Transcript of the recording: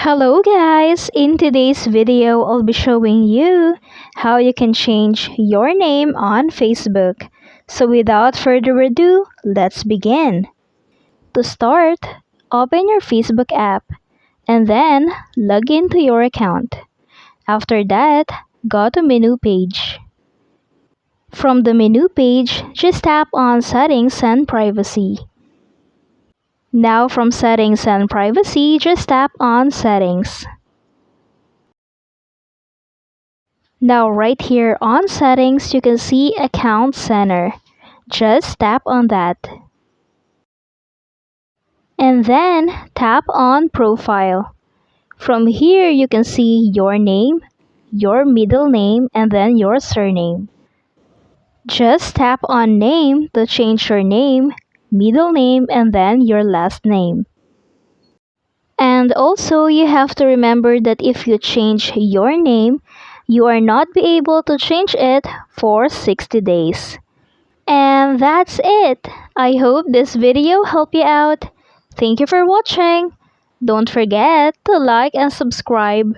Hello guys! In today's video, I'll be showing you how you can change your name on Facebook. So without further ado, let's begin. To start, open your Facebook app and then log into your account. After that, go to menu page. From the menu page, just tap on Settings and Privacy. Now from Settings and Privacy, just tap on Settings. Now right here on settings, you can see account center. Just tap on that. And then tap on profile. From here, you can see your name, your middle name, and then your surname. Just tap on name to change your name, middle name, and then your last name. And also, you have to remember that if you change your name, you are not be able to change it for 60 days. And that's it. I hope this video helped you out. Thank you for watching. Don't forget to like and subscribe.